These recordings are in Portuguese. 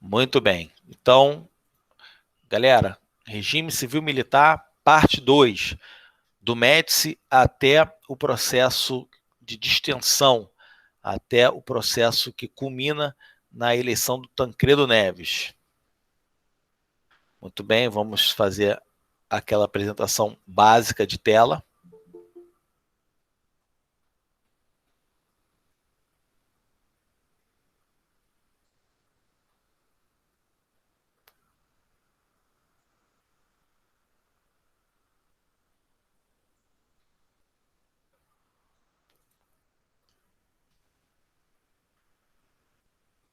Muito bem. Então, galera, regime civil-militar, parte 2, do Médici até o processo de distensão, até o processo que culmina na eleição do Tancredo Neves. Muito bem, vamos fazer aquela apresentação básica de tela.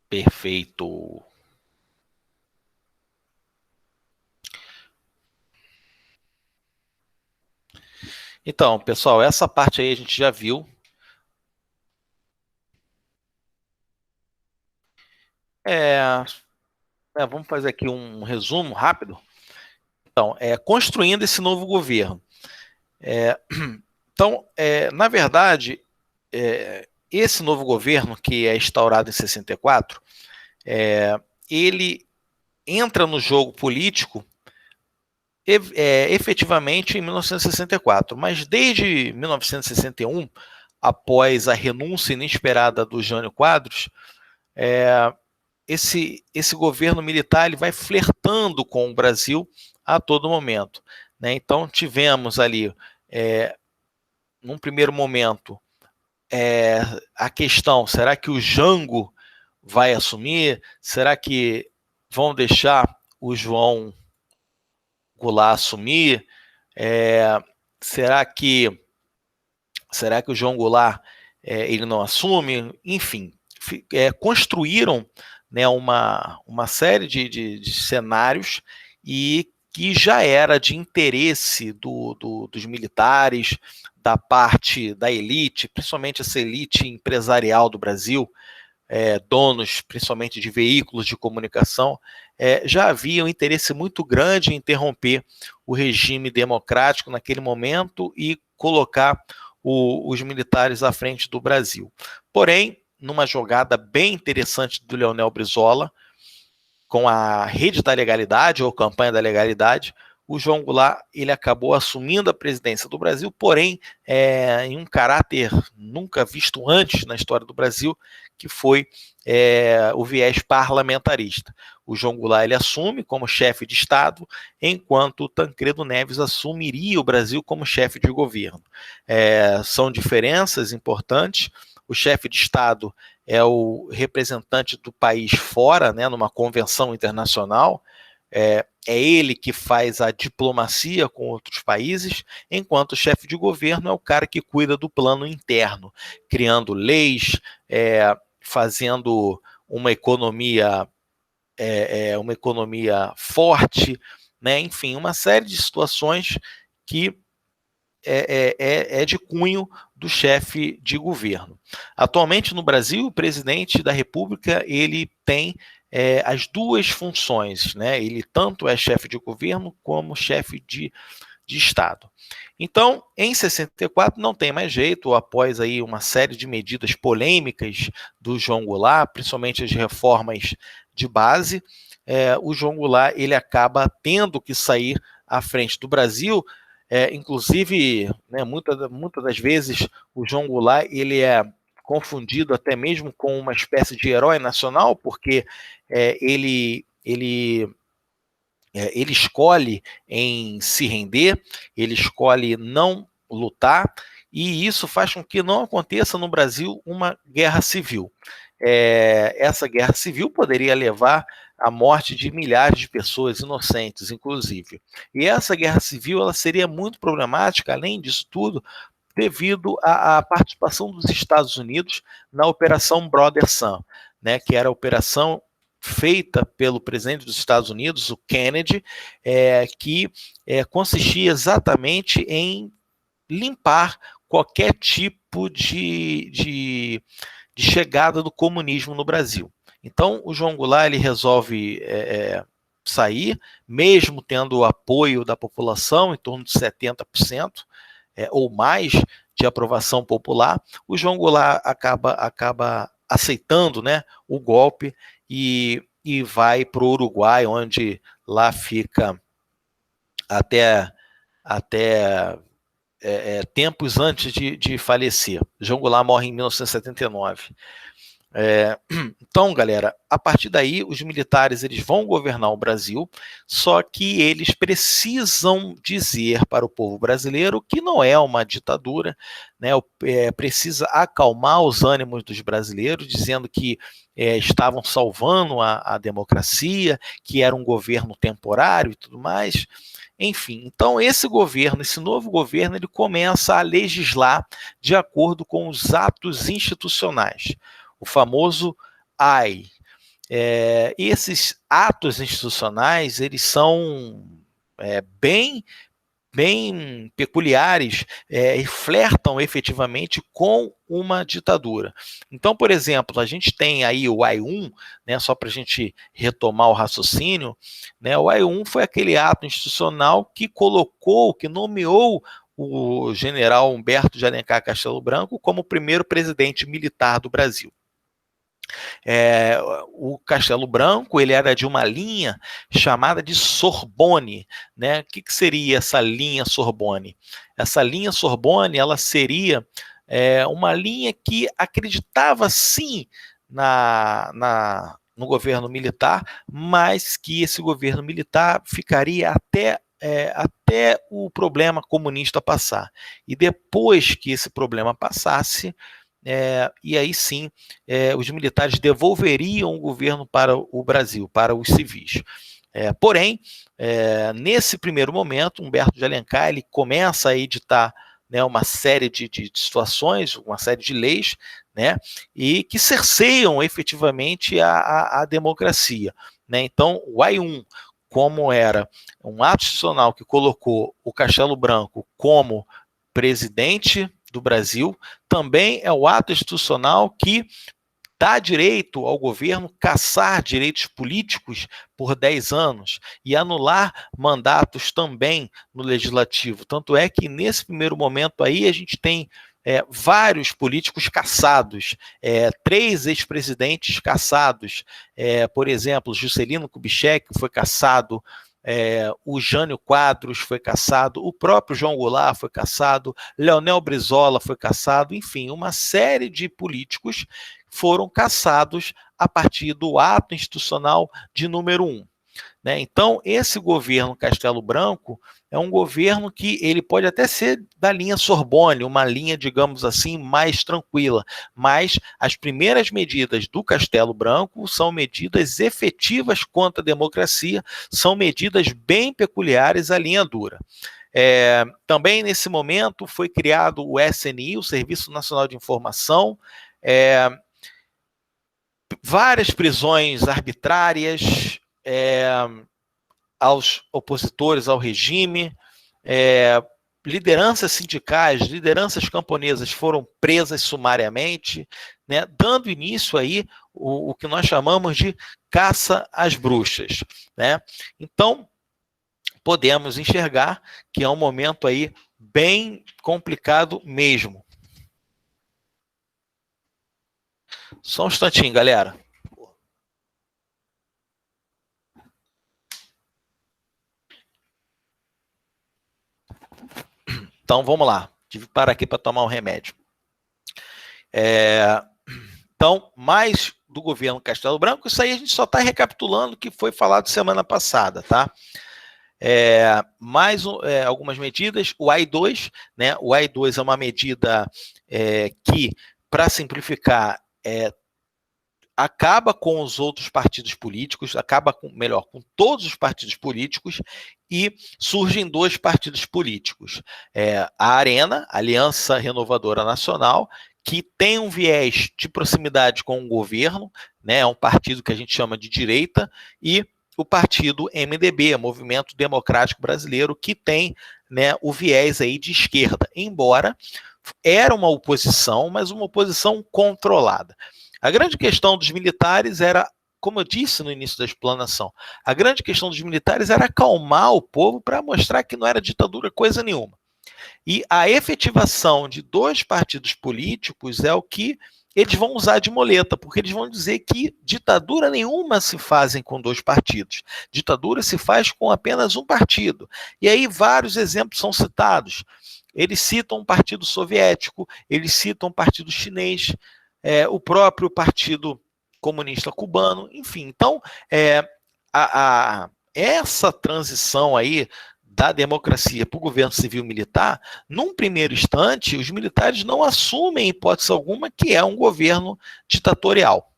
Perfeito. Então, pessoal, essa parte aí a gente já viu. Vamos fazer aqui um resumo rápido. Então, construindo esse novo governo. Na verdade, esse novo governo, que é instaurado em 64, ele entra no jogo político efetivamente em 1964, mas desde 1961, após a renúncia inesperada do Jânio Quadros, esse governo militar ele vai flertando com o Brasil a todo momento, né? Então tivemos ali, num primeiro momento, a questão, será que o Jango vai assumir? Será que vão deixar o João Goulart assumir? Será que o João Goulart ele não assume? Enfim, construíram, né, uma série de cenários e que já era de interesse dos militares, da parte da elite, principalmente essa elite empresarial do Brasil, donos principalmente de veículos de comunicação, já havia um interesse muito grande em interromper o regime democrático naquele momento e colocar os militares à frente do Brasil. Porém, numa jogada bem interessante do Leonel Brizola, com a Rede da Legalidade, ou Campanha da Legalidade, o João Goulart ele acabou assumindo a presidência do Brasil, porém, em um caráter nunca visto antes na história do Brasil, que foi o viés parlamentarista. O João Goulart ele assume como chefe de Estado, enquanto o Tancredo Neves assumiria o Brasil como chefe de governo. São diferenças importantes. O chefe de Estado é o representante do país fora, né, numa convenção internacional. É ele que faz a diplomacia com outros países, enquanto o chefe de governo é o cara que cuida do plano interno, criando leis, fazendo uma economia forte, né? Enfim, uma série de situações que é de cunho do chefe de governo. Atualmente no Brasil, o presidente da República ele tem as duas funções, né? Ele tanto é chefe de governo como chefe de Estado. Então, em 64 não tem mais jeito, após aí uma série de medidas polêmicas do João Goulart, principalmente as reformas de base, o João Goulart ele acaba tendo que sair à frente do Brasil. Inclusive, né, muitas das vezes o João Goulart ele é confundido até mesmo com uma espécie de herói nacional, porque ele escolhe em se render, ele escolhe não lutar, e isso faz com que não aconteça no Brasil uma guerra civil. Essa guerra civil poderia levar à morte de milhares de pessoas inocentes, inclusive. E essa guerra civil ela seria muito problemática, além disso tudo, devido à participação dos Estados Unidos na Operação Brother Sun, né, que era a operação feita pelo presidente dos Estados Unidos, o Kennedy, que consistia exatamente em limpar qualquer tipo de chegada do comunismo no Brasil. Então, o João Goulart ele resolve sair, mesmo tendo o apoio da população, em torno de 70%, ou mais de aprovação popular. O João Goulart acaba aceitando, né, o golpe e e vai para o Uruguai, onde lá fica até tempos antes de falecer. João Goulart morre em 1979. Então, galera, a partir daí, os militares eles vão governar o Brasil, só que eles precisam dizer para o povo brasileiro que não é uma ditadura, né? Precisa acalmar os ânimos dos brasileiros, dizendo que estavam salvando a democracia, que era um governo temporário e tudo mais. Enfim, então esse governo, esse novo governo, ele começa a legislar de acordo com os atos institucionais, o famoso AI. Esses atos institucionais, eles são bem peculiares e flertam efetivamente com uma ditadura. Então, por exemplo, a gente tem aí o AI-1, né, só para a gente retomar o raciocínio, né, o AI-1 foi aquele ato institucional que nomeou o general Humberto de Alencar Castelo Branco como o primeiro presidente militar do Brasil. O Castelo Branco ele era de uma linha chamada de Sorbonne, né? O que seria essa linha Sorbonne? Essa linha Sorbonne ela seria uma linha que acreditava sim no governo militar, mas que esse governo militar ficaria até o problema comunista passar. E depois que esse problema passasse, e aí sim os militares devolveriam o governo para o Brasil, para os civis. Porém, nesse primeiro momento, Humberto de Alencar ele começa a editar, né, uma série de situações, uma série de leis, né, e que cerceiam efetivamente a democracia. Né? Então, o AI-1, como era um ato institucional que colocou o Castelo Branco como presidente do Brasil, também é o ato institucional que dá direito ao governo caçar direitos políticos por 10 anos e anular mandatos também no legislativo. Tanto é que nesse primeiro momento aí a gente tem vários políticos caçados, 3 ex-presidentes caçados, por exemplo, Juscelino Kubitschek foi caçado, o Jânio Quadros foi caçado, o próprio João Goulart foi caçado, Leonel Brizola foi caçado, enfim, uma série de políticos foram caçados a partir do ato institucional de número 1. Né? Então, esse governo Castelo Branco é um governo que ele pode até ser da linha Sorbonne, uma linha, digamos assim, mais tranquila, mas as primeiras medidas do Castelo Branco são medidas efetivas contra a democracia, são medidas bem peculiares à linha dura. Também nesse momento foi criado o SNI, o Serviço Nacional de Informação, várias prisões arbitrárias, aos opositores ao regime, lideranças sindicais, lideranças camponesas foram presas sumariamente, né, dando início aí o que nós chamamos de caça às bruxas. Né? Então, podemos enxergar que é um momento aí bem complicado mesmo. Só um instantinho, galera. Então, vamos lá. Tive que parar aqui para tomar um remédio. Então, mais do governo Castelo Branco, isso aí a gente só está recapitulando o que foi falado semana passada, tá? Mais algumas medidas. O AI-2, né? O AI-2 é uma medida que, para simplificar, acaba com os outros partidos políticos, com todos os partidos políticos, e surgem 2 partidos políticos. A Arena, Aliança Renovadora Nacional, que tem um viés de proximidade com o governo, né, é um partido que a gente chama de direita, e o partido MDB, Movimento Democrático Brasileiro, que tem, né, o viés aí de esquerda, embora era uma oposição, mas uma oposição controlada. A grande questão dos militares era, como eu disse no início da explanação, a grande questão dos militares era acalmar o povo para mostrar que não era ditadura coisa nenhuma. E a efetivação de 2 partidos políticos é o que eles vão usar de muleta, porque eles vão dizer que ditadura nenhuma se fazem com 2 partidos. Ditadura se faz com apenas um partido. E aí vários exemplos são citados. Eles citam um partido soviético, eles citam um partido chinês, o próprio Partido Comunista Cubano, enfim. Então, essa transição aí da democracia para o governo civil-militar, num primeiro instante, os militares não assumem, em hipótese alguma, que é um governo ditatorial.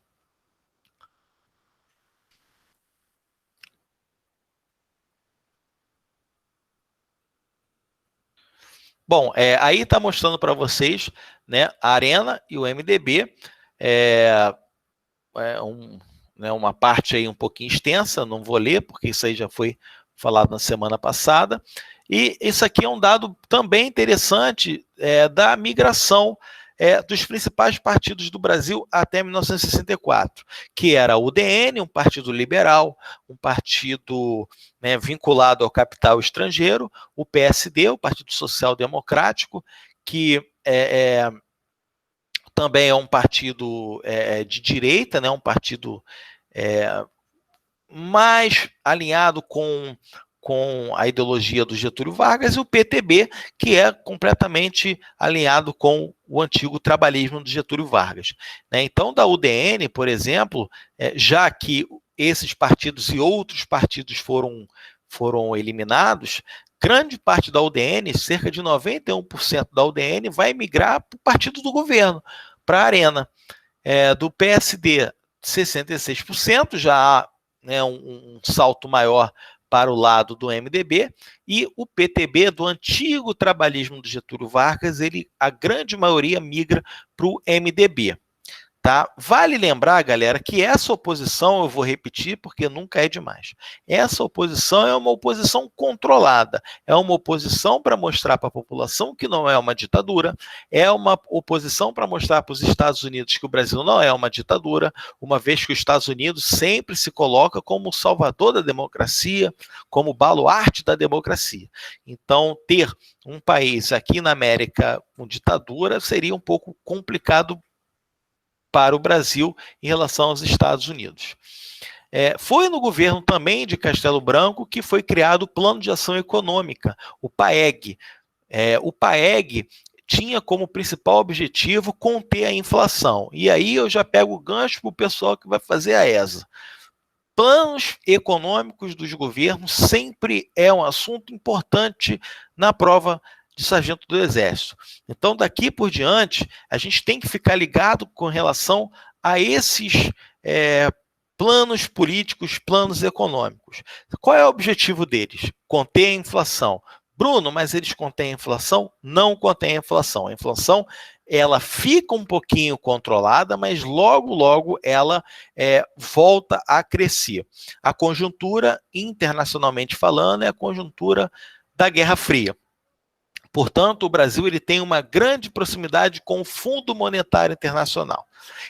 Bom, aí está mostrando para vocês, né, a Arena e o MDB, uma parte aí um pouquinho extensa, não vou ler, porque isso aí já foi falado na semana passada, e isso aqui é um dado também interessante da migração dos principais partidos do Brasil até 1964, que era o UDN, um partido liberal, um partido, né, vinculado ao capital estrangeiro, o PSD, o Partido Social Democrático, que também é um partido de direita, né, um partido mais alinhado com a ideologia do Getúlio Vargas, e o PTB, que é completamente alinhado com o antigo trabalhismo do Getúlio Vargas. Então, da UDN, por exemplo, já que esses partidos e outros partidos foram eliminados, grande parte da UDN, cerca de 91% da UDN, vai migrar para o partido do governo, para a Arena. Do PSD, 66%, já há, né, um salto maior para o lado do MDB, e o PTB, do antigo trabalhismo do Getúlio Vargas, a grande maioria migra para o MDB. Tá? Vale lembrar, galera, que essa oposição, eu vou repetir porque nunca é demais, essa oposição é uma oposição controlada, é uma oposição para mostrar para a população que não é uma ditadura, é uma oposição para mostrar para os Estados Unidos que o Brasil não é uma ditadura, uma vez que os Estados Unidos sempre se coloca como o salvador da democracia, como o baluarte da democracia. Então, ter um país aqui na América com ditadura seria um pouco complicado para o Brasil em relação aos Estados Unidos. Foi no governo também de Castelo Branco que foi criado o Plano de Ação Econômica, o PAEG. O PAEG tinha como principal objetivo conter a inflação. E aí eu já pego o gancho para o pessoal que vai fazer a ESA. Planos econômicos dos governos sempre é um assunto importante na prova de sargento do Exército. Então, daqui por diante, a gente tem que ficar ligado com relação a esses planos políticos, planos econômicos. Qual é o objetivo deles? Conter a inflação. Bruno, mas eles contêm a inflação? Não contêm a inflação. A inflação, ela fica um pouquinho controlada, mas logo, logo ela volta a crescer. A conjuntura, internacionalmente falando, é a conjuntura da Guerra Fria. Portanto, o Brasil ele tem uma grande proximidade com o Fundo Monetário Internacional.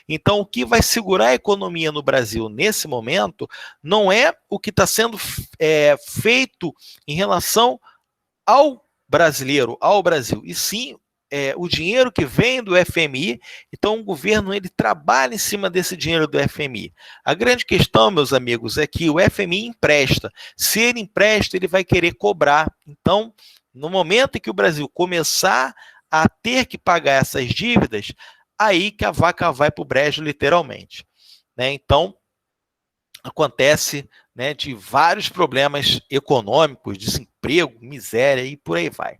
Então, o que vai segurar a economia no Brasil nesse momento não é o que está sendo feito em relação ao brasileiro, ao Brasil, e sim o dinheiro que vem do FMI. Então, o governo ele trabalha em cima desse dinheiro do FMI. A grande questão, meus amigos, é que o FMI empresta. Se ele empresta, ele vai querer cobrar. Então, no momento em que o Brasil começar a ter que pagar essas dívidas, aí que a vaca vai para o brejo, literalmente. Então, acontece, de vários problemas econômicos, desemprego, miséria e por aí vai.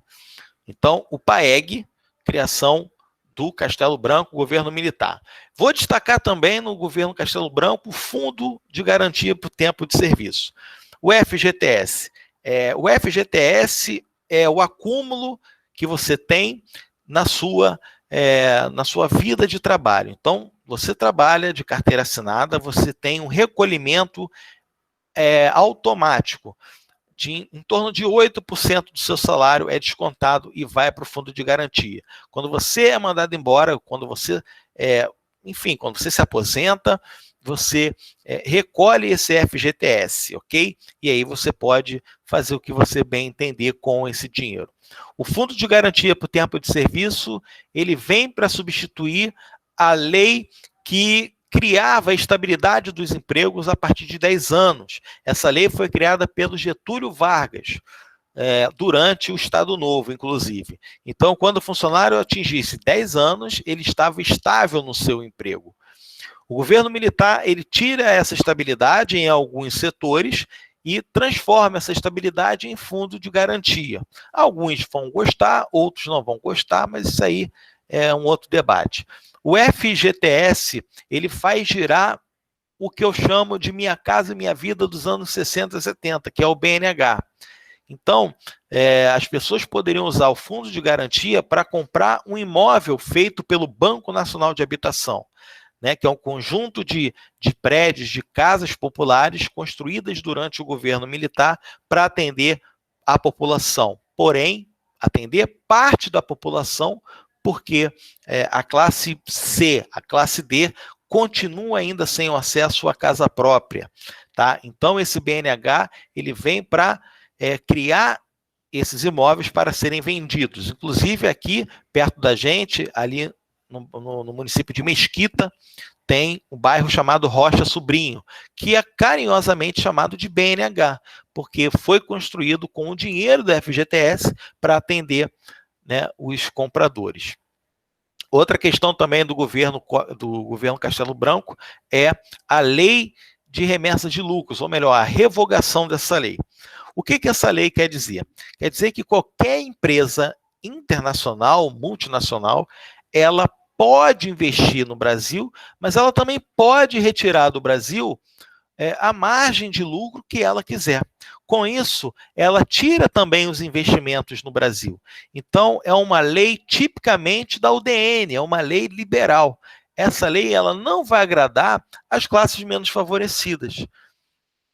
Então, o PAEG, criação do Castelo Branco, governo militar. Vou destacar também no governo Castelo Branco o Fundo de Garantia por Tempo de Serviço, o FGTS. O FGTS é o acúmulo que você tem na sua vida de trabalho. Então, você trabalha de carteira assinada, você tem um recolhimento automático. Em torno de 8% do seu salário é descontado e vai para o fundo de garantia. Quando você é mandado embora, quando você se aposenta, você recolhe esse FGTS, ok? E aí você pode fazer o que você bem entender com esse dinheiro. O Fundo de Garantia por Tempo de Serviço, ele vem para substituir a lei que criava a estabilidade dos empregos a partir de 10 anos. Essa lei foi criada pelo Getúlio Vargas, durante o Estado Novo, inclusive. Então, quando o funcionário atingisse 10 anos, ele estava estável no seu emprego. O governo militar, ele tira essa estabilidade em alguns setores e transforma essa estabilidade em fundo de garantia. Alguns vão gostar, outros não vão gostar, mas isso aí é um outro debate. O FGTS, ele faz girar o que eu chamo de Minha Casa e Minha Vida dos anos 60 e 70, que é o BNH. Então, as pessoas poderiam usar o fundo de garantia para comprar um imóvel feito pelo Banco Nacional de Habitação, né, que é um conjunto de prédios, de casas populares construídas durante o governo militar para atender a população. Porém, atender parte da população, porque a classe C, a classe D, continua ainda sem o acesso à casa própria. Tá? Então, esse BNH ele vem para criar esses imóveis para serem vendidos. Inclusive, aqui, perto da gente, ali no município de Mesquita, tem um bairro chamado Rocha Sobrinho, que é carinhosamente chamado de BNH, porque foi construído com o dinheiro do FGTS para atender, né, os compradores. Outra questão também do governo Castelo Branco é a lei de remessas de lucros, ou melhor, a revogação dessa lei. O que essa lei quer dizer? Quer dizer que qualquer empresa internacional, multinacional, ela pode investir no Brasil, mas ela também pode retirar do Brasil a margem de lucro que ela quiser. Com isso, ela tira também os investimentos no Brasil. Então, é uma lei tipicamente da UDN, é uma lei liberal. Essa lei ela não vai agradar as classes menos favorecidas.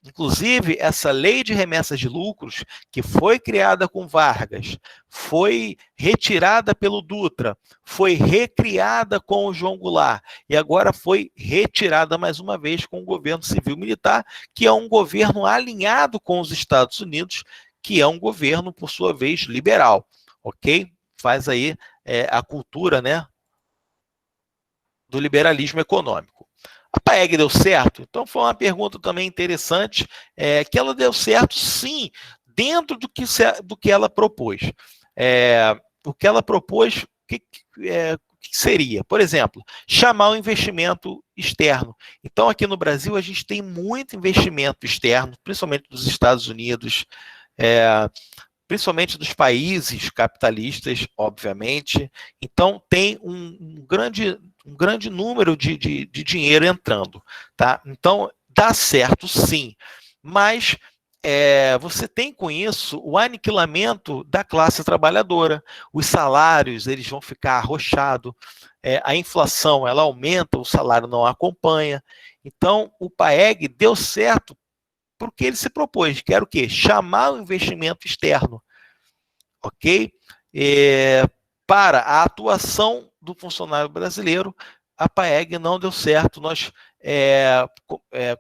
Inclusive, essa lei de remessas de lucros, que foi criada com Vargas, foi retirada pelo Dutra, foi recriada com o João Goulart, e agora foi retirada mais uma vez com o governo civil-militar, que é um governo alinhado com os Estados Unidos, que é um governo, por sua vez, liberal. Ok? Faz aí a cultura, né, do liberalismo econômico. A PAEG deu certo? Então foi uma pergunta também interessante, que ela deu certo sim, dentro do que ela propôs. O que ela propôs, o que seria? Por exemplo, chamar o investimento externo. Então aqui no Brasil a gente tem muito investimento externo, principalmente dos Estados Unidos, principalmente dos países capitalistas, obviamente. Então tem um grande número de dinheiro entrando. Tá? Então, dá certo sim, mas você tem com isso o aniquilamento da classe trabalhadora. Os salários eles vão ficar arrochados, a inflação ela aumenta, o salário não acompanha. Então, o PAEG deu certo porque ele se propôs, que era o quê? Chamar o investimento externo, ok? Para a atuação do funcionário brasileiro, a PAEG não deu certo, nós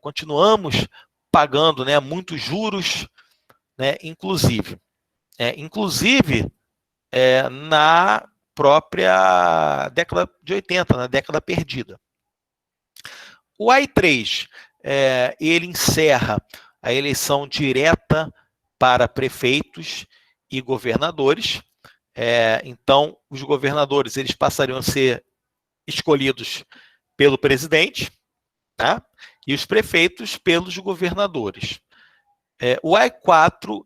continuamos pagando, né, muitos juros, né, inclusive na própria década de 80, na década perdida. O AI3, ele encerra a eleição direta para prefeitos e governadores. Então, os governadores eles passariam a ser escolhidos pelo presidente, tá? E os prefeitos pelos governadores. O AI4,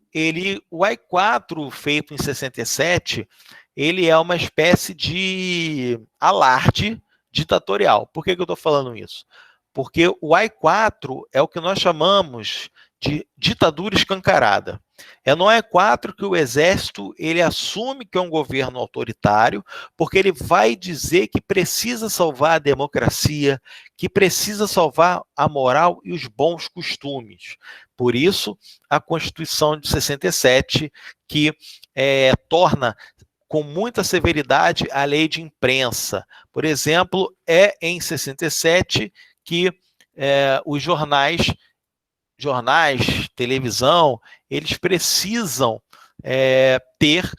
feito em 67, ele é uma espécie de alarde ditatorial. Por que eu estou falando isso? Porque o AI4 é o que nós chamamos de ditadura escancarada. É no AI4 que o exército ele assume que é um governo autoritário, porque ele vai dizer que precisa salvar a democracia, que precisa salvar a moral e os bons costumes. Por isso, a Constituição de 67, que torna com muita severidade a lei de imprensa. Por exemplo, em 67 que os jornais, televisão, eles precisam ter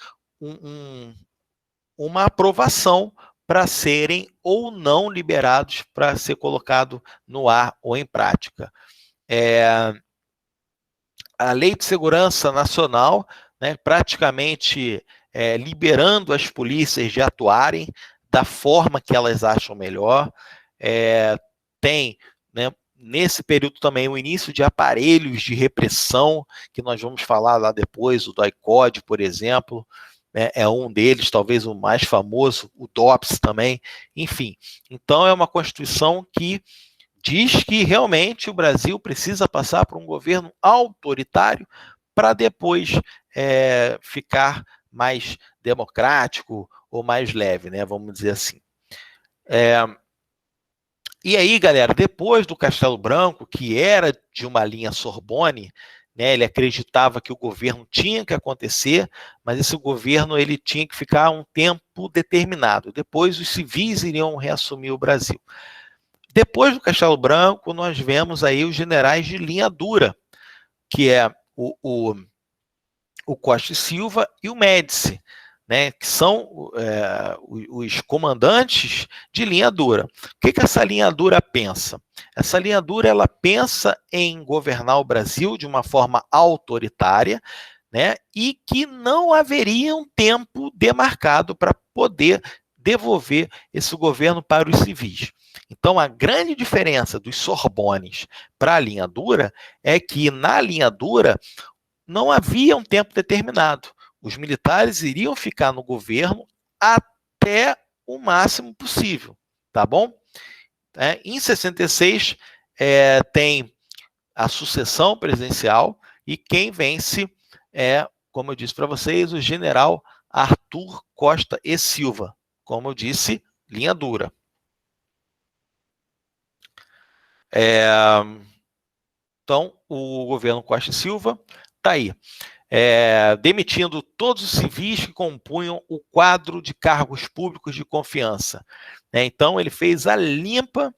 uma aprovação para serem ou não liberados para ser colocado no ar ou em prática. A Lei de Segurança Nacional, né, praticamente liberando as polícias de atuarem da forma que elas acham melhor. Tem, né, nesse período também o início de aparelhos de repressão, que nós vamos falar lá depois, o DOI-CODE, por exemplo, né, é um deles, talvez o mais famoso, o DOPS também, enfim. Então é uma Constituição que diz que realmente o Brasil precisa passar por um governo autoritário para depois ficar mais democrático ou mais leve, né? Vamos dizer assim. E aí, galera, depois do Castelo Branco, que era de uma linha Sorbonne, né, ele acreditava que o governo tinha que acontecer, mas esse governo ele tinha que ficar um tempo determinado. Depois os civis iriam reassumir o Brasil. Depois do Castelo Branco, nós vemos aí os generais de linha dura, que é o Costa e Silva e o Médici, né, que são os comandantes de linha dura. O que essa linha dura pensa? Essa linha dura ela pensa em governar o Brasil de uma forma autoritária, né, e que não haveria um tempo demarcado para poder devolver esse governo para os civis. Então, a grande diferença dos Sorbones para a linha dura é que na linha dura não havia um tempo determinado. Os militares iriam ficar no governo até o máximo possível, tá bom? Em 66, tem a sucessão presidencial e quem vence é, como eu disse para vocês, o general Arthur Costa e Silva. Como eu disse, linha dura. Então, o governo Costa e Silva está aí, demitindo todos os civis que compunham o quadro de cargos públicos de confiança. Então, ele fez a limpa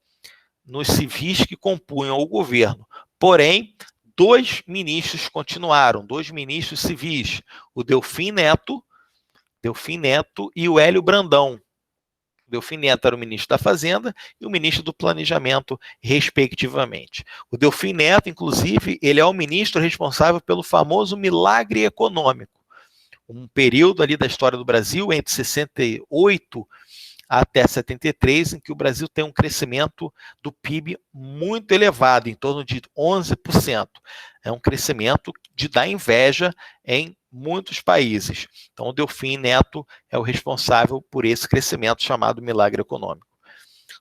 nos civis que compunham o governo. Porém, dois ministros continuaram, dois ministros civis, o Delfim Neto e o Hélio Brandão. O Delfim Neto era o ministro da Fazenda e o ministro do Planejamento, respectivamente. O Delfim Neto, inclusive, ele é o ministro responsável pelo famoso milagre econômico, um período ali da história do Brasil, entre 68 até 73, em que o Brasil tem um crescimento do PIB muito elevado, em torno de 11%. É um crescimento de dar inveja em muitos países. Então, o Delfim Neto é o responsável por esse crescimento chamado milagre econômico.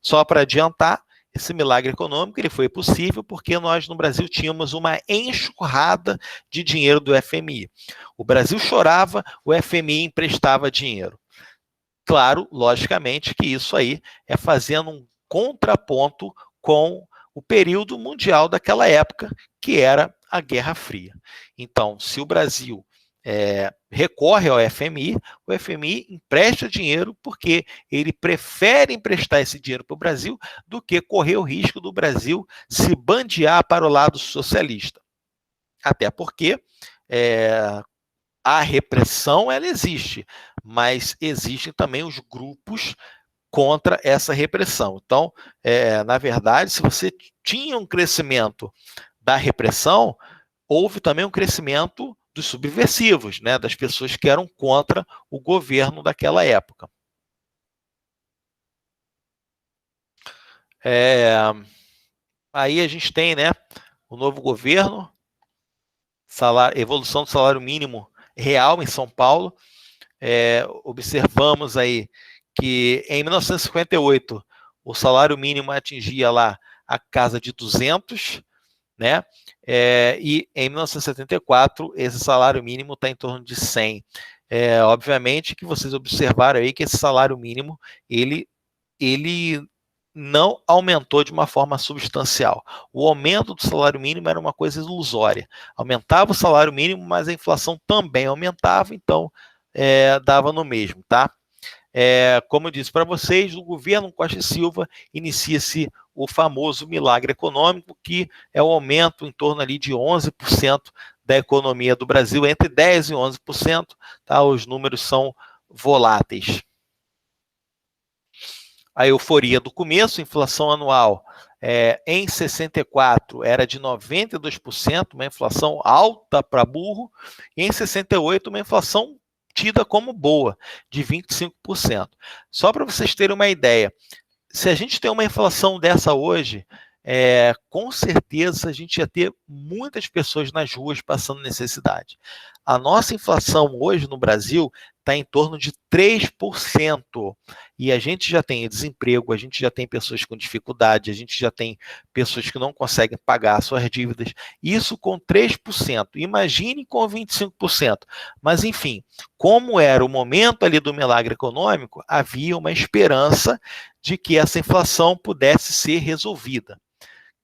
Só para adiantar, esse milagre econômico ele foi possível porque nós no Brasil tínhamos uma enxurrada de dinheiro do FMI. O Brasil chorava, o FMI emprestava dinheiro. Claro, logicamente, que isso aí é fazendo um contraponto com o período mundial daquela época, que era a Guerra Fria. Então, se o Brasil recorre ao FMI, o FMI empresta dinheiro porque ele prefere emprestar esse dinheiro para o Brasil do que correr o risco do Brasil se bandear para o lado socialista. Até porque a repressão ela existe, mas existem também os grupos contra essa repressão. Então, na verdade, se você tinha um crescimento da repressão, houve também um crescimento dos subversivos, né, das pessoas que eram contra o governo daquela época. Aí a gente tem, né, o novo governo, evolução do salário mínimo real em São Paulo. Observamos aí que em 1958 o salário mínimo atingia lá a casa de 200, né? E em 1974 esse salário mínimo está em torno de 100. Obviamente que vocês observaram aí que esse salário mínimo ele não aumentou de uma forma substancial. O aumento do salário mínimo era uma coisa ilusória. Aumentava o salário mínimo, mas a inflação também aumentava, então dava no mesmo, tá? Como eu disse para vocês, o governo Costa e Silva inicia-se o famoso milagre econômico, que é o aumento em torno ali de 11% da economia do Brasil, entre 10% e 11%, tá? Os números são voláteis. a euforia do começo, inflação anual em 64 era de 92%, uma inflação alta para burro, e em 68 uma inflação tida como boa, de 25%. Só para vocês terem uma ideia, se a gente tem uma inflação dessa hoje, com certeza a gente ia ter muitas pessoas nas ruas passando necessidade. A nossa inflação hoje no Brasil está em torno de 3%. E a gente já tem desemprego, a gente já tem pessoas com dificuldade, a gente já tem pessoas que não conseguem pagar suas dívidas. Isso com 3%. Imagine com 25%. Mas, enfim, como era o momento ali do milagre econômico, havia uma esperança de que essa inflação pudesse ser resolvida.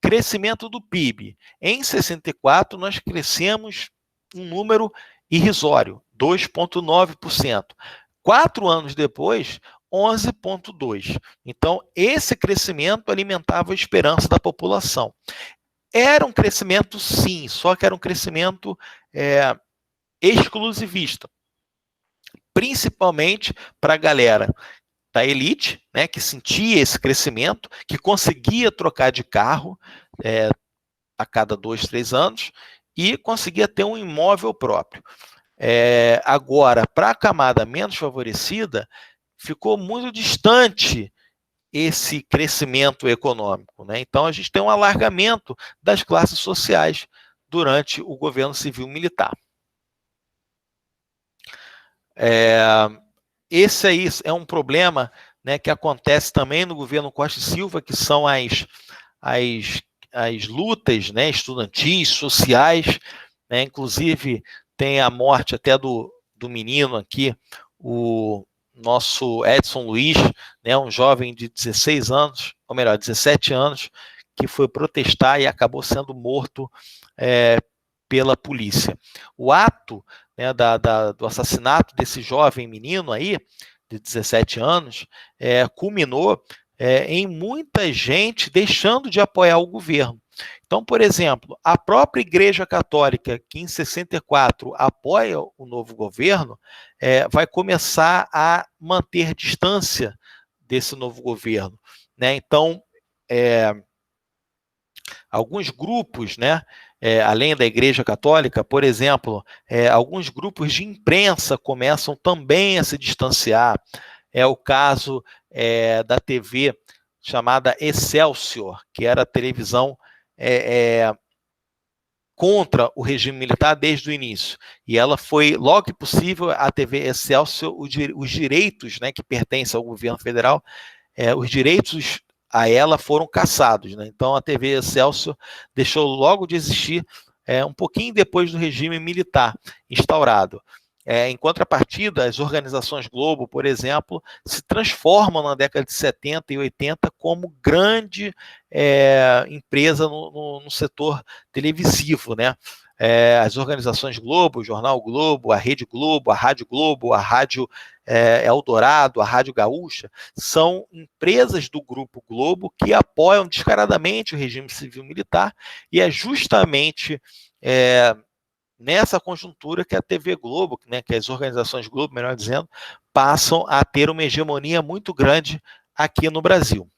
Crescimento do PIB. Em 64, nós crescemos um número irrisório, 2,9%. 4 anos depois, 11,2%. Então, esse crescimento alimentava a esperança da população. Era um crescimento, sim, só que era um crescimento exclusivista, principalmente para a galera da elite, né, que sentia esse crescimento, que conseguia trocar de carro a cada 2, 3 anos e conseguia ter um imóvel próprio. Agora, para a camada menos favorecida, ficou muito distante esse crescimento econômico, né? Então, a gente tem um alargamento das classes sociais durante o governo civil-militar. Esse aí é um problema, né, que acontece também no governo Costa e Silva, que são as lutas, né, estudantis, sociais, né? Inclusive tem a morte até do menino aqui, o nosso Edson Luiz, né, um jovem de 16 anos, ou melhor, 17 anos, que foi protestar e acabou sendo morto pela polícia. O ato, né, do assassinato desse jovem menino aí, de 17 anos, culminou em muita gente deixando de apoiar o governo. Então, por exemplo, a própria Igreja Católica, que em 64 apoia o novo governo, vai começar a manter distância desse novo governo, né? Então, alguns grupos, né, além da Igreja Católica, por exemplo, alguns grupos de imprensa começam também a se distanciar. É o caso da TV chamada Excelsior, que era a televisão contra o regime militar desde o início. E ela foi, logo que possível, a TV Excelsior, os direitos, né, que pertencem ao governo federal, os direitos a ela foram cassados, né? Então a TV Excelsior deixou logo de existir um pouquinho depois do regime militar instaurado. Em contrapartida, as organizações Globo, por exemplo, se transformam na década de 70 e 80 como grande empresa no setor televisivo, né? As organizações Globo, o Jornal Globo, a Rede Globo, a Rádio Eldorado, a Rádio Gaúcha, são empresas do Grupo Globo que apoiam descaradamente o regime civil-militar, e é justamente nessa conjuntura que a TV Globo, né, que as organizações Globo, melhor dizendo, passam a ter uma hegemonia muito grande aqui no Brasil.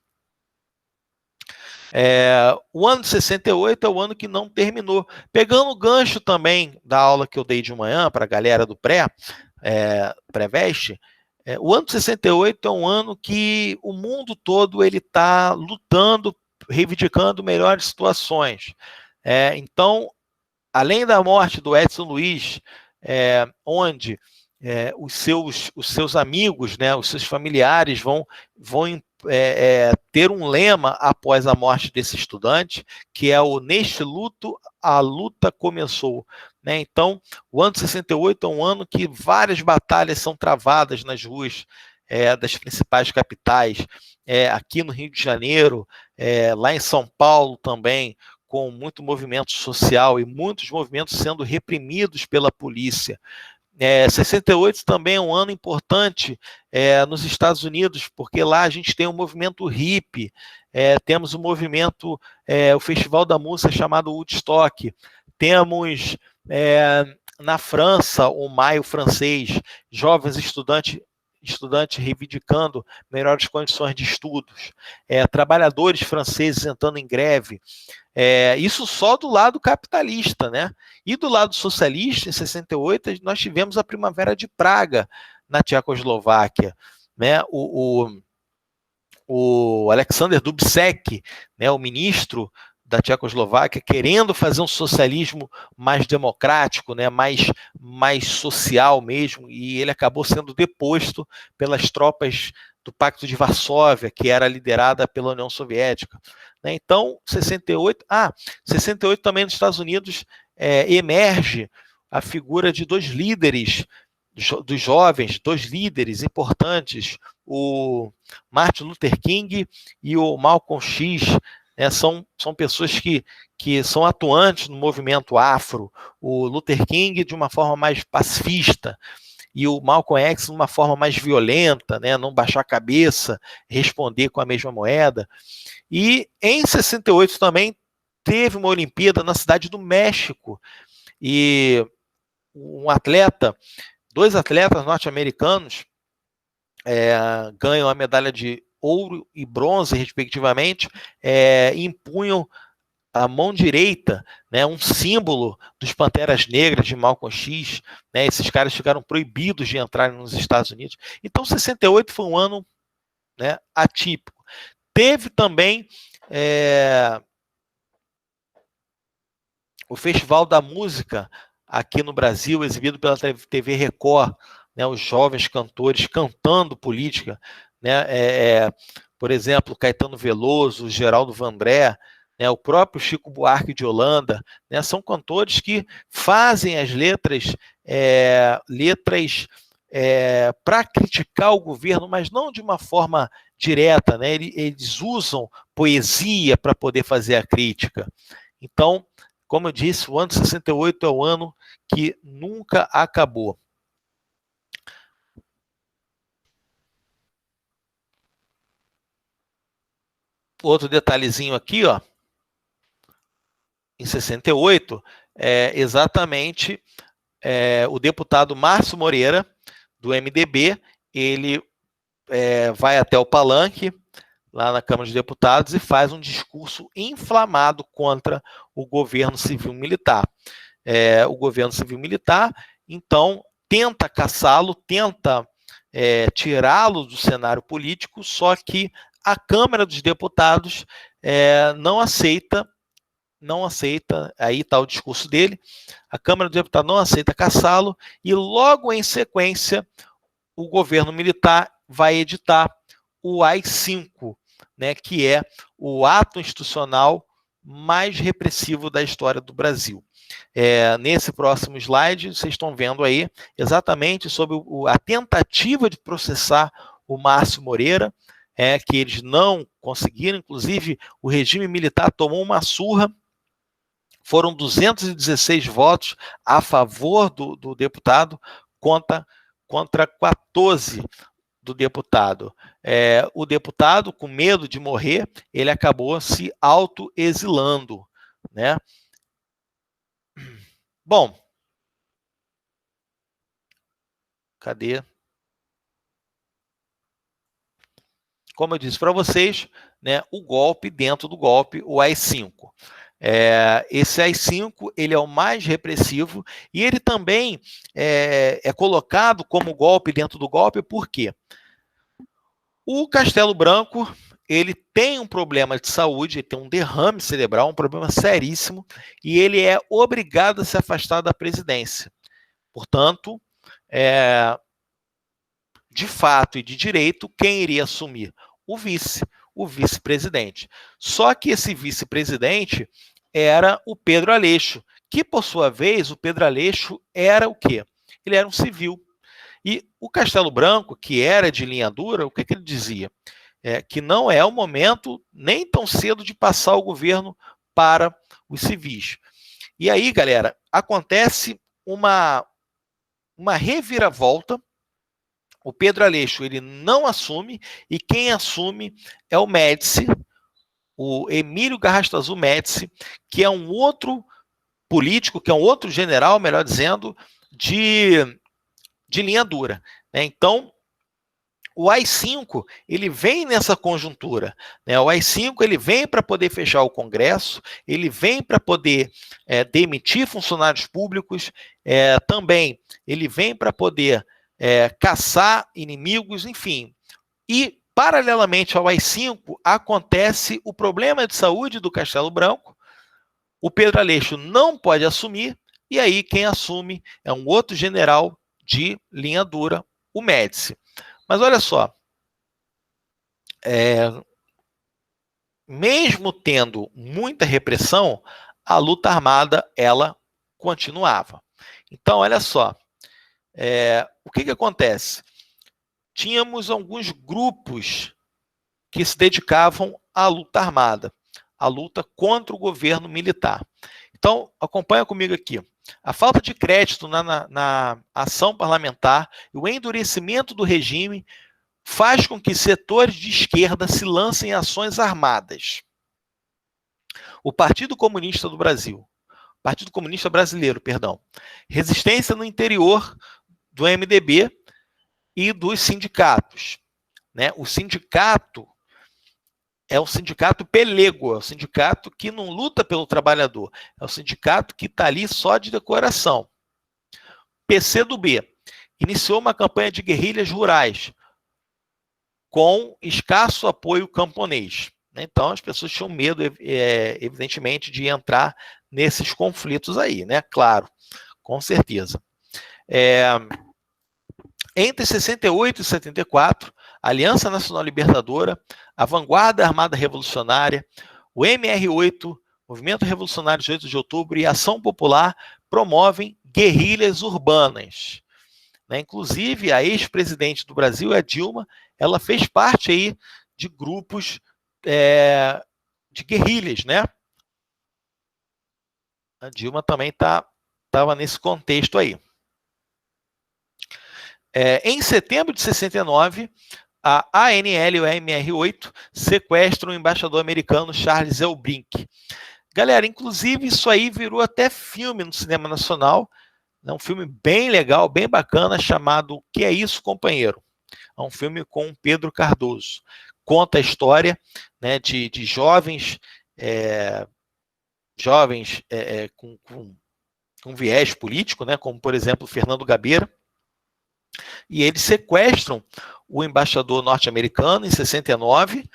O ano de 68 é o ano que não terminou. Pegando o gancho também da aula que eu dei de manhã para a galera do pré-veste, o ano de 68 é um ano que o mundo todo está lutando, reivindicando melhores situações. Então, além da morte do Edson Luiz, onde os seus amigos, né, os seus familiares vão ter um lema após a morte desse estudante, que é o "Neste luto, a luta começou". Né? Então, o ano de 68 é um ano que várias batalhas são travadas nas ruas das principais capitais, aqui no Rio de Janeiro, lá em São Paulo também, com muito movimento social e muitos movimentos sendo reprimidos pela polícia. 68 também é um ano importante nos Estados Unidos, porque lá a gente tem um movimento hippie, temos um movimento, o festival da música chamado Woodstock, temos na França o Maio francês, jovens estudantes estudantes reivindicando melhores condições de estudos, trabalhadores franceses entrando em greve, isso só do lado capitalista, né? E do lado socialista, em 68, nós tivemos a Primavera de Praga na Tchecoslováquia, né? O Alexander Dubček, né, o ministro da Tchecoslováquia, querendo fazer um socialismo mais democrático, né, mais social mesmo, e ele acabou sendo deposto pelas tropas do Pacto de Varsóvia, que era liderada pela União Soviética. Né? Então, 68 também nos Estados Unidos emerge a figura de dois líderes dos jovens, dois líderes importantes, o Martin Luther King e o Malcolm X, né, são pessoas que são atuantes no movimento afro, o Luther King de uma forma mais pacifista, e o Malcolm X de uma forma mais violenta, né, não baixar a cabeça, responder com a mesma moeda. E em 68 também teve uma Olimpíada na cidade do México, e dois atletas norte-americanos ganham a medalha de ouro e bronze, respectivamente, impunham a mão direita, né, um símbolo dos Panteras Negras de Malcolm X, né, esses caras ficaram proibidos de entrar nos Estados Unidos. Então, 68 foi um ano, né, atípico. Teve também o Festival da Música aqui no Brasil, exibido pela TV Record, né, os jovens cantores cantando política, né, por exemplo, Caetano Veloso, Geraldo Vandré, né, o próprio Chico Buarque de Holanda, né, são cantores que fazem as letras para criticar o governo, mas não de uma forma direta, né, eles usam poesia para poder fazer a crítica. Então, como eu disse, o ano de 68 é o ano que nunca acabou. Outro detalhezinho aqui, ó, em 68, exatamente o deputado Márcio Moreira, do MDB, ele vai até o palanque, lá na Câmara dos Deputados, e faz um discurso inflamado contra o governo civil-militar. O governo civil-militar, então, tenta caçá-lo, tenta tirá-lo do cenário político, só que a Câmara dos Deputados não aceita, aí está o discurso dele, a Câmara dos Deputados não aceita caçá-lo, e logo em sequência, o governo militar vai editar o AI-5, né, que é o ato institucional mais repressivo da história do Brasil. Nesse próximo slide, vocês estão vendo aí exatamente sobre a tentativa de processar o Márcio Moreira, que eles não conseguiram, inclusive o regime militar tomou uma surra, foram 216 votos a favor do deputado contra 14 do deputado. O deputado, com medo de morrer, ele acabou se autoexilando, né? Bom, cadê? Como eu disse para vocês, né, o golpe dentro do golpe, o AI-5. Esse AI-5 ele é o mais repressivo e ele também é colocado como golpe dentro do golpe, por quê? O Castelo Branco ele tem um problema de saúde, ele tem um derrame cerebral, um problema seríssimo, e ele é obrigado a se afastar da presidência. Portanto, de fato e de direito, quem iria assumir? O vice-presidente. Só que esse vice-presidente era o Pedro Aleixo, que, por sua vez, o Pedro Aleixo era o quê? Ele era um civil. E o Castelo Branco, que era de linha dura, o que ele dizia? Que não é o momento nem tão cedo de passar o governo para os civis. E aí, galera, acontece uma reviravolta. O Pedro Aleixo ele não assume, e quem assume é o Médici, o Emílio Garrastazu Médici, que é um outro político, que é um outro general, melhor dizendo, de linha dura. Então, O AI-5, ele vem nessa conjuntura, né? O AI-5, ele vem para poder fechar o Congresso, ele vem para poder demitir funcionários públicos, também ele vem para poder caçar inimigos, enfim. E, paralelamente ao AI-5, acontece o problema de saúde do Castelo Branco, o Pedro Aleixo não pode assumir, e aí quem assume é um outro general de linha dura, o Médici. Mas olha só, mesmo tendo muita repressão, a luta armada ela continuava. Então, olha só, o que acontece? Tínhamos alguns grupos que se dedicavam à luta armada, à luta contra o governo militar. Então, acompanha comigo aqui. A falta de crédito na ação parlamentar e o endurecimento do regime faz com que setores de esquerda se lancem em ações armadas. O Partido Comunista do Brasil, Partido Comunista Brasileiro, perdão, resistência no interior do MDB e dos sindicatos. Né? O sindicato é o sindicato pelego, é o sindicato que não luta pelo trabalhador, é o sindicato que está ali só de decoração. PCdoB iniciou uma campanha de guerrilhas rurais com escasso apoio camponês. Então, as pessoas tinham medo, evidentemente, de entrar nesses conflitos aí, né? Claro, com certeza. Entre 68 e 74, a Aliança Nacional Libertadora, a Vanguarda Armada Revolucionária, o MR8, Movimento Revolucionário de 8 de Outubro e a Ação Popular promovem guerrilhas urbanas. Né? Inclusive, a ex-presidente do Brasil, a Dilma, ela fez parte aí de grupos de guerrilhas, né? A Dilma também estava nesse contexto aí. Em setembro de 69, a ANL e o MR8 sequestram o embaixador americano Charles Elbrink. Galera, inclusive isso aí virou até filme no cinema nacional, um filme bem legal, bem bacana, chamado O Que é Isso, Companheiro? É um filme com Pedro Cardoso. Conta a história, né, de jovens, com viés político, né, como, por exemplo, Fernando Gabeira, e eles sequestram o embaixador norte-americano em 69,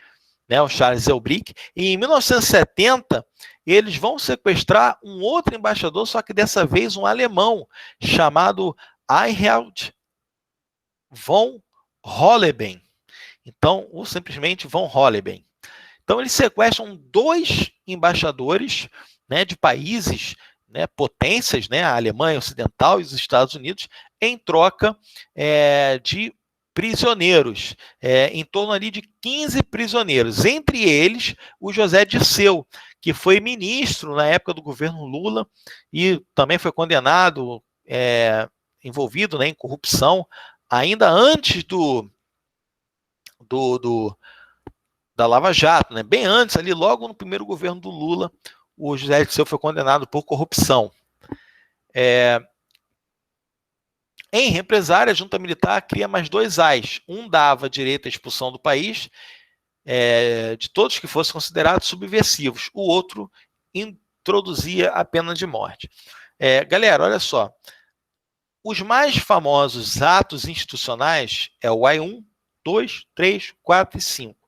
né, o Charles Elbrink, e em 1970 eles vão sequestrar um outro embaixador, só que dessa vez um alemão, chamado Erhard von Holleben. Então, ou simplesmente von Holleben. Então, eles sequestram 2 embaixadores, né, de países, né, potências, né, a Alemanha Ocidental e os Estados Unidos, em troca de prisioneiros, em torno ali de 15 prisioneiros, entre eles o José Dirceu, que foi ministro na época do governo Lula e também foi condenado, envolvido, né, em corrupção, ainda antes da Lava Jato, né? Bem antes, ali logo no primeiro governo do Lula, o José Dirceu foi condenado por corrupção. Em represária, a junta militar cria mais 2 AIs. Um dava direito à expulsão do país de todos que fossem considerados subversivos. O outro introduzia a pena de morte. Galera, olha só. Os mais famosos atos institucionais é o AI-1, 2, 3, 4 e 5.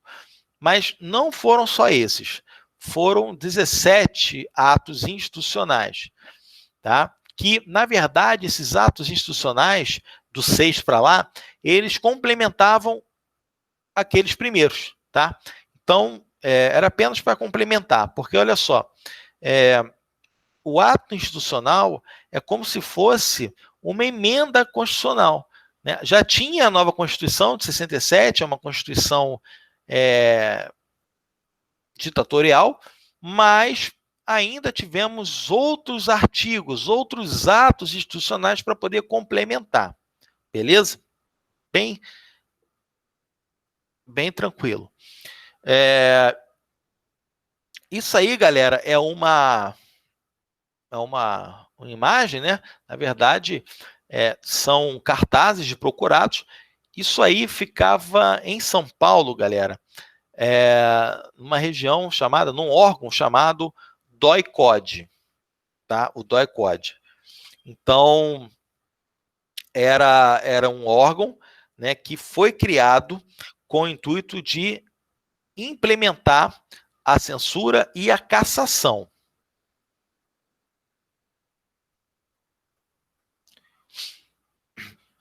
Mas não foram só esses. Foram 17 atos institucionais. Tá? Que, na verdade, esses atos institucionais, do 6 para lá, eles complementavam aqueles primeiros. Tá? Então, era apenas para complementar. Porque, olha só, o ato institucional é como se fosse uma emenda constitucional. Né? Já tinha a nova Constituição de 67, é uma Constituição ditatorial, mas ainda tivemos outros artigos, outros atos institucionais para poder complementar. Beleza? Bem tranquilo. Isso aí, galera, é uma imagem, né? Na verdade, são cartazes de procurados, Isso aí ficava em São Paulo, galera, numa região chamada, num órgão chamado DOI-CODE, tá? O DOI-CODE. Então, era um órgão, né, que foi criado com o intuito de implementar a censura e a cassação.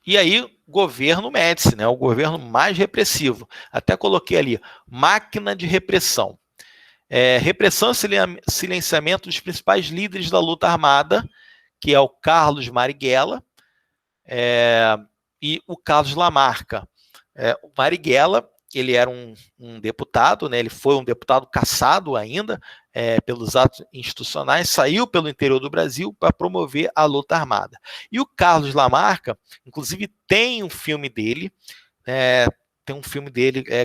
E aí, governo Médici, né, o governo mais repressivo. Até coloquei ali, máquina de repressão. Repressão e silenciamento dos principais líderes da luta armada, que é o Carlos Marighella e o Carlos Lamarca. O Marighella, ele era um deputado, né, ele foi um deputado cassado ainda pelos atos institucionais, saiu pelo interior do Brasil para promover a luta armada. E o Carlos Lamarca, inclusive, tem um filme dele,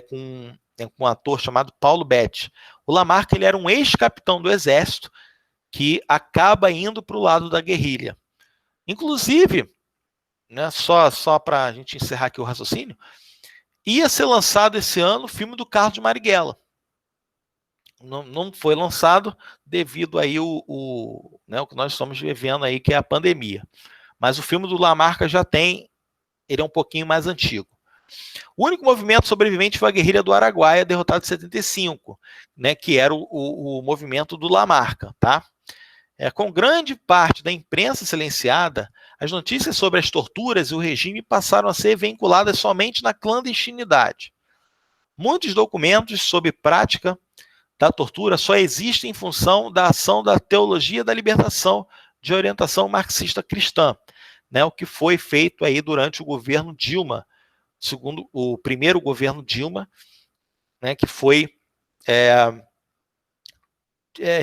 com um ator chamado Paulo Betti. O Lamarca, ele era um ex-capitão do Exército que acaba indo para o lado da guerrilha. Inclusive, né, só para a gente encerrar aqui o raciocínio, ia ser lançado esse ano o filme do Carlos Marighella. Não foi lançado devido aí né, o que nós estamos vivendo aí, que é a pandemia. Mas o filme do Lamarca já tem, ele é um pouquinho mais antigo. O único movimento sobrevivente foi a guerrilha do Araguaia, derrotada em 75, né, que era o movimento do Lamarca, tá? Com grande parte da imprensa silenciada, as notícias sobre as torturas e o regime passaram a ser vinculadas somente na clandestinidade. Muitos documentos sobre prática da tortura só existem em função da ação da teologia da libertação de orientação marxista cristã, né, o que foi feito aí durante o governo Dilma, segundo o primeiro governo Dilma, né, que foi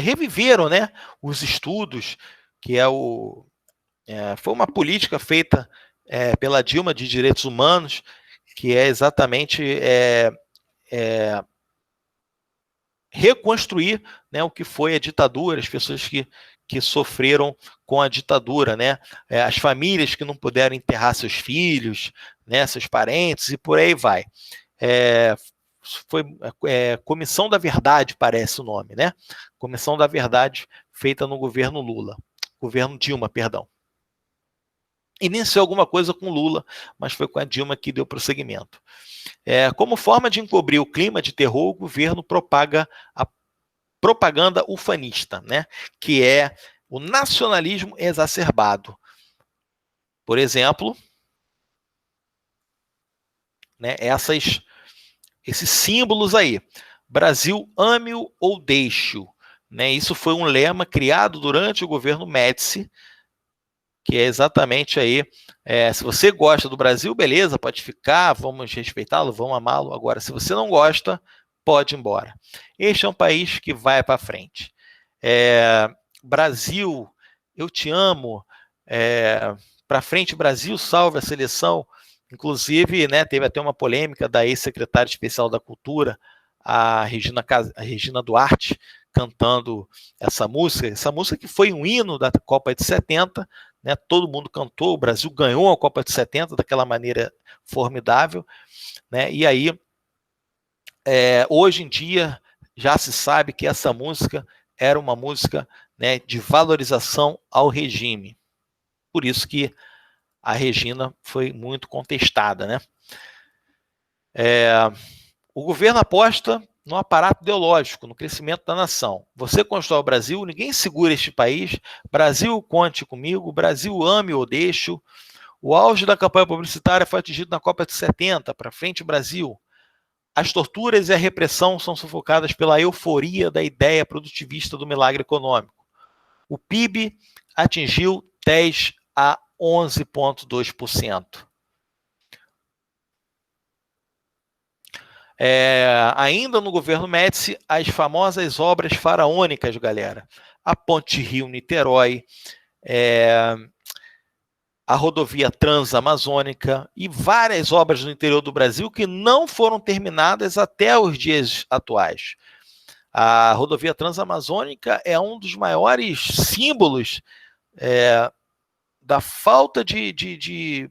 reviveram, né, os estudos, que foi uma política feita pela Dilma de direitos humanos, que é exatamente reconstruir, né, o que foi a ditadura, as pessoas que sofreram com a ditadura, né, as famílias que não puderam enterrar seus filhos, né, seus parentes, e por aí vai. Foi Comissão da Verdade, parece o nome, né? Comissão da Verdade, feita no governo Lula. Governo Dilma, perdão. Iniciou alguma coisa com Lula, mas foi com a Dilma que deu prosseguimento. Como forma de encobrir o clima de terror, o governo propaga a propaganda ufanista, né? Que é o nacionalismo exacerbado. Por exemplo, né, esses símbolos aí. Brasil, ame-o ou deixe-o. Né? Isso foi um lema criado durante o governo Médici, que é exatamente aí, se você gosta do Brasil, beleza, pode ficar, vamos respeitá-lo, vamos amá-lo. Agora, se você não gosta, pode ir embora. Este é um país que vai para frente. Brasil, eu te amo, para frente, Brasil, salve a seleção. Inclusive, né, teve até uma polêmica da ex-secretária especial da Cultura, a Regina Duarte, cantando essa música que foi um hino da Copa de 70, né, todo mundo cantou, o Brasil ganhou a Copa de 70 daquela maneira formidável, né, e aí, hoje em dia, já se sabe que essa música era uma música, né, de valorização ao regime, por isso que a Regina foi muito contestada, né? O governo aposta no aparato ideológico, no crescimento da nação. Você constrói o Brasil, ninguém segura este país. Brasil, conte comigo. Brasil, ame ou deixe. O auge da campanha publicitária foi atingido na Copa de 70, para frente Brasil. As torturas e a repressão são sufocadas pela euforia da ideia produtivista do milagre econômico. O PIB atingiu 10 a 11,2%. Ainda no governo Médici, as famosas obras faraônicas, galera. A Ponte Rio-Niterói, a rodovia Transamazônica e várias obras no interior do Brasil que não foram terminadas até os dias atuais. A rodovia Transamazônica é um dos maiores símbolos da falta de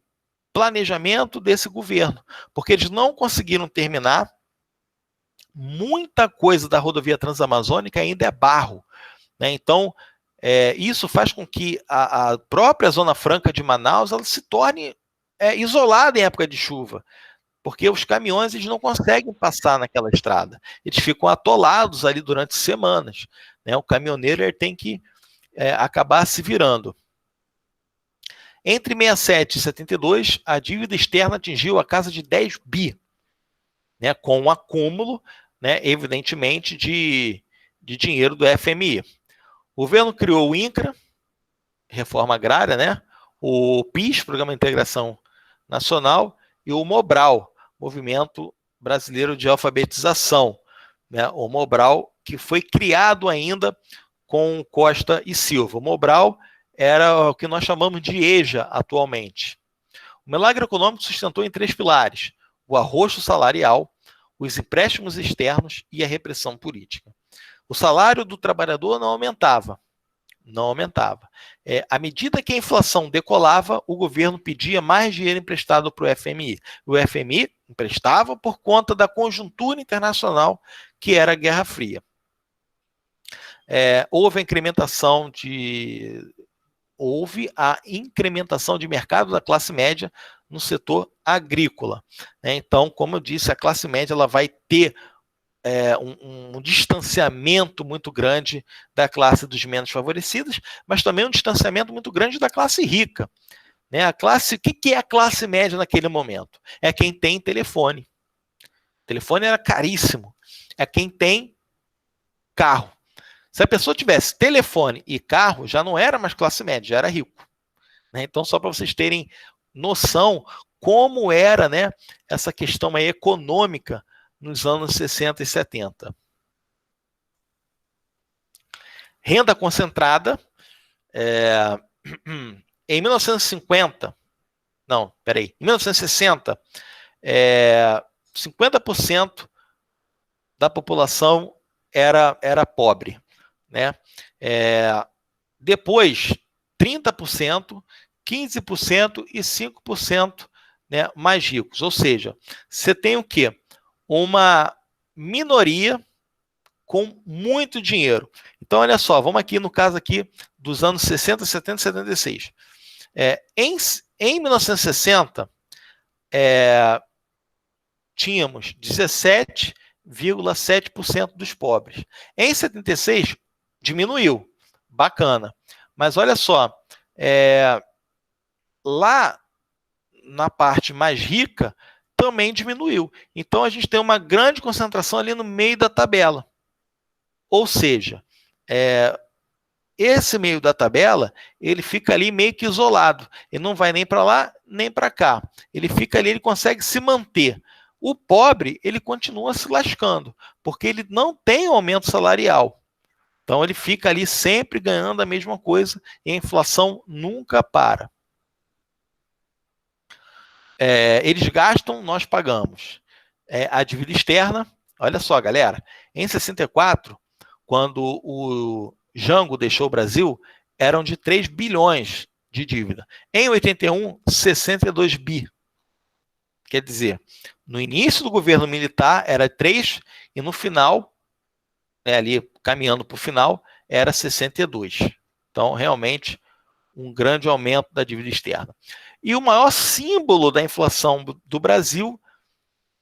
planejamento desse governo, porque eles não conseguiram terminar. Muita coisa da rodovia transamazônica ainda é barro, né? Então, isso faz com que a própria Zona Franca de Manaus ela se torne isolada em época de chuva, porque os caminhões eles não conseguem passar naquela estrada, eles ficam atolados ali durante semanas, né? O caminhoneiro ele tem que acabar se virando. Entre 67 e 72, a dívida externa atingiu a casa de 10 bi, né, com um acúmulo, né, evidentemente, de dinheiro do FMI. O governo criou o INCRA, Reforma Agrária, né, o PIS, Programa de Integração Nacional, e o MOBRAL, Movimento Brasileiro de Alfabetização, né, o MOBRAL, que foi criado ainda com Costa e Silva. O MOBRAL era o que nós chamamos de EJA atualmente. O milagre econômico sustentou em 3 pilares: o arroxo salarial, os empréstimos externos e a repressão política. O salário do trabalhador não aumentava. À medida que a inflação decolava, o governo pedia mais dinheiro emprestado para o FMI. O FMI emprestava por conta da conjuntura internacional, que era a Guerra Fria. Houve a incrementação de mercado da classe média no setor agrícola. Então, como eu disse, a classe média ela vai ter um distanciamento muito grande da classe dos menos favorecidos, mas também um distanciamento muito grande da classe rica. O que é a classe média naquele momento? É quem tem telefone. O telefone era caríssimo. É quem tem carro. Se a pessoa tivesse telefone e carro, já não era mais classe média, já era rico. Então, só para vocês terem noção como era, né, essa questão aí econômica nos anos 60 e 70. Renda concentrada. Em 1960, em 50% da população era pobre, né? Depois, 30%, 15% e 5%, né, mais ricos. Ou seja, você tem o quê? Uma minoria com muito dinheiro. Então, olha só, vamos aqui no caso aqui dos anos 60, 70 e 76. Em 1960, tínhamos 17,7% dos pobres. Em 76, diminuiu. Bacana. Mas olha só, lá na parte mais rica, também diminuiu. Então, a gente tem uma grande concentração ali no meio da tabela. Ou seja, esse meio da tabela, ele fica ali meio que isolado. Ele não vai nem para lá, nem para cá. Ele fica ali, ele consegue se manter. O pobre, ele continua se lascando, porque ele não tem aumento salarial. Então, ele fica ali sempre ganhando a mesma coisa e a inflação nunca para. Eles gastam, nós pagamos. A dívida externa, olha só, galera, em 64, quando o Jango deixou o Brasil, eram de 3 bilhões de dívida. Em 81, 62 bi. Quer dizer, no início do governo militar era 3 e no final, ali caminhando para o final, era 62. Então, realmente, um grande aumento da dívida externa. E o maior símbolo da inflação do Brasil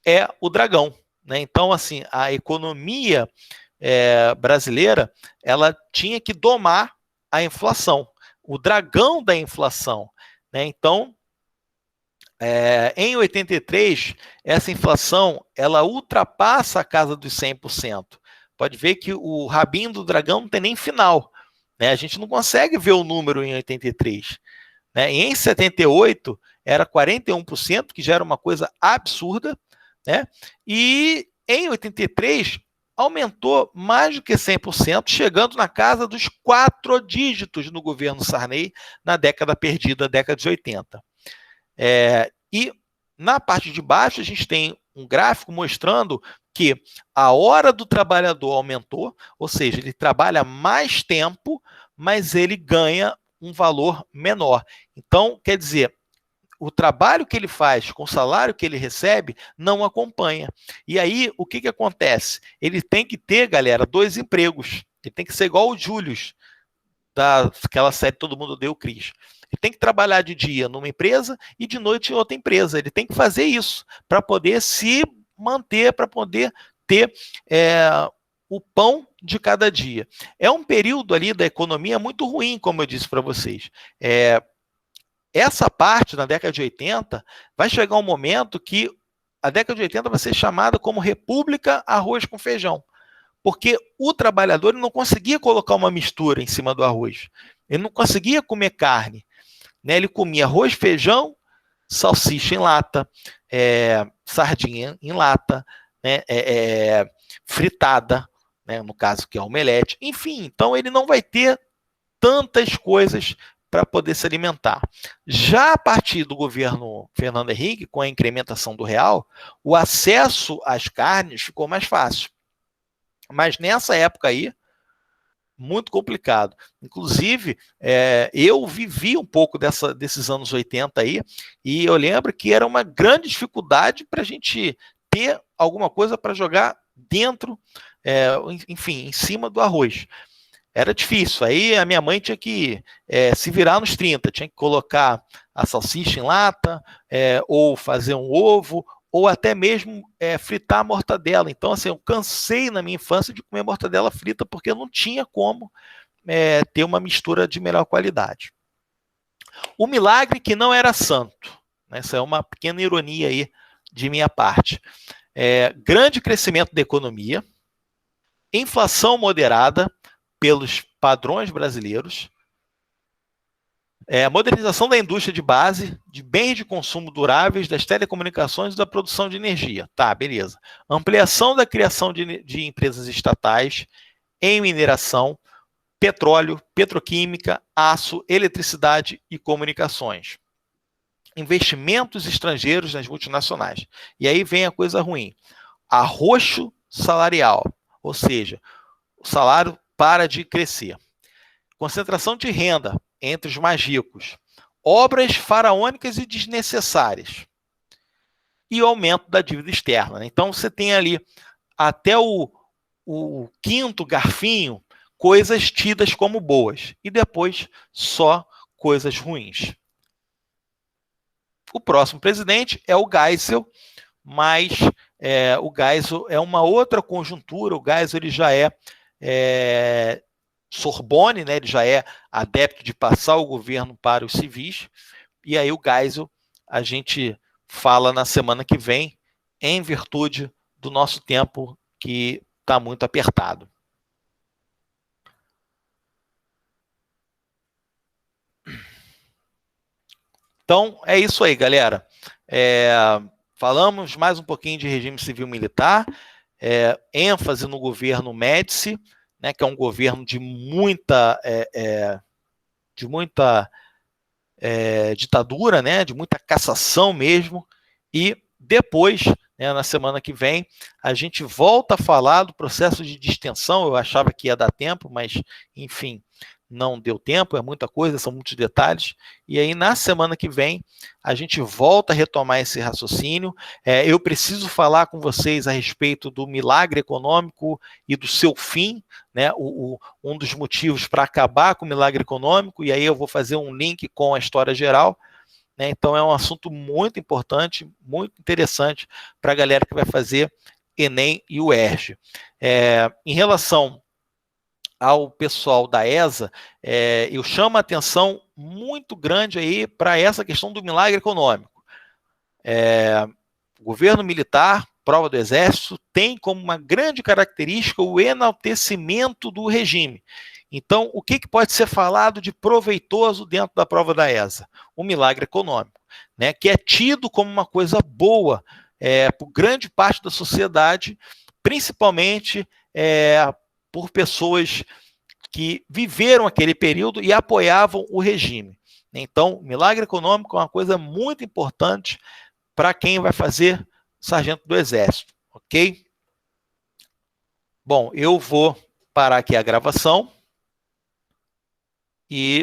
é o dragão. Então, assim, a economia brasileira ela tinha que domar a inflação, o dragão da inflação. Então, em 83, essa inflação ela ultrapassa a casa dos 100%. Pode ver que o rabinho do dragão não tem nem final. A gente não consegue ver o número em 83. E em 78, era 41%, que já era uma coisa absurda. E em 83, aumentou mais do que 100%, chegando na casa dos 4 dígitos no governo Sarney, na década perdida, década de 80. E na parte de baixo, a gente tem um gráfico mostrando que a hora do trabalhador aumentou, ou seja, ele trabalha mais tempo, mas ele ganha um valor menor. Então, quer dizer, o trabalho que ele faz com o salário que ele recebe não acompanha. E aí, o que acontece? Ele tem que ter, galera, 2 empregos. Ele tem que ser igual o Július, daquela série Todo Mundo Odeia o Chris. Ele tem que trabalhar de dia numa empresa e de noite em outra empresa. Ele tem que fazer isso para poder se manter, para poder ter o pão de cada dia. É um período ali da economia muito ruim, como eu disse para vocês. Essa parte, na década de 80, vai chegar um momento que a década de 80 vai ser chamada como República Arroz com Feijão. Porque o trabalhador não conseguia colocar uma mistura em cima do arroz. Ele não conseguia comer carne. Né? Ele comia arroz, feijão, salsicha em lata, sardinha em lata, né? Fritada, né? No caso que é omelete. Enfim, então ele não vai ter tantas coisas para poder se alimentar. Já a partir do governo Fernando Henrique, com a incrementação do real, o acesso às carnes ficou mais fácil. Mas nessa época aí, muito complicado. Inclusive, eu vivi um pouco desses anos 80 aí, e eu lembro que era uma grande dificuldade para a gente ter alguma coisa para jogar dentro, enfim, em cima do arroz. Era difícil. Aí a minha mãe tinha que se virar nos 30, tinha que colocar a salsicha em lata, ou fazer um ovo, ou até mesmo fritar a mortadela. Então, assim, eu cansei na minha infância de comer mortadela frita, porque eu não tinha como ter uma mistura de melhor qualidade. O milagre que não era santo. Né? Essa é uma pequena ironia aí de minha parte. Grande crescimento da economia, inflação moderada pelos padrões brasileiros, a modernização da indústria de base, de bens de consumo duráveis, das telecomunicações e da produção de energia. Tá, beleza. Ampliação da criação de empresas estatais em mineração, petróleo, petroquímica, aço, eletricidade e comunicações. Investimentos estrangeiros nas multinacionais. E aí vem a coisa ruim. Arroxo salarial, ou seja, o salário para de crescer. Concentração de renda entre os mais ricos, obras faraônicas e desnecessárias, e o aumento da dívida externa. Então, você tem ali, até o quinto garfinho, coisas tidas como boas, e depois só coisas ruins. O próximo presidente é o Geisel, mas o Geisel é uma outra conjuntura. O Geisel ele já é Sorbonne, né? Ele já é adepto de passar o governo para os civis, e aí o Geisel a gente fala na semana que vem, em virtude do nosso tempo que está muito apertado. Então, é isso aí, galera. Falamos mais um pouquinho de regime civil-militar, ênfase no governo Médici, né, que é um governo de muita ditadura, né, de muita cassação mesmo, e depois, né, na semana que vem, a gente volta a falar do processo de distensão. Eu achava que ia dar tempo, mas, enfim, não deu tempo, é muita coisa, são muitos detalhes, e aí na semana que vem a gente volta a retomar esse raciocínio. Eu preciso falar com vocês a respeito do milagre econômico e do seu fim, né? Um dos motivos para acabar com o milagre econômico, e aí eu vou fazer um link com a história geral, né? Então é um assunto muito importante, muito interessante para a galera que vai fazer Enem e UERJ. Em relação ao pessoal da ESA, eu chamo a atenção muito grande aí para essa questão do milagre econômico. O governo militar, prova do Exército, tem como uma grande característica o enaltecimento do regime. Então, o que pode ser falado de proveitoso dentro da prova da ESA? O milagre econômico, né, que é tido como uma coisa boa por grande parte da sociedade, principalmente por pessoas que viveram aquele período e apoiavam o regime. Então, milagre econômico é uma coisa muito importante para quem vai fazer sargento do Exército, ok? Bom, eu vou parar aqui a gravação e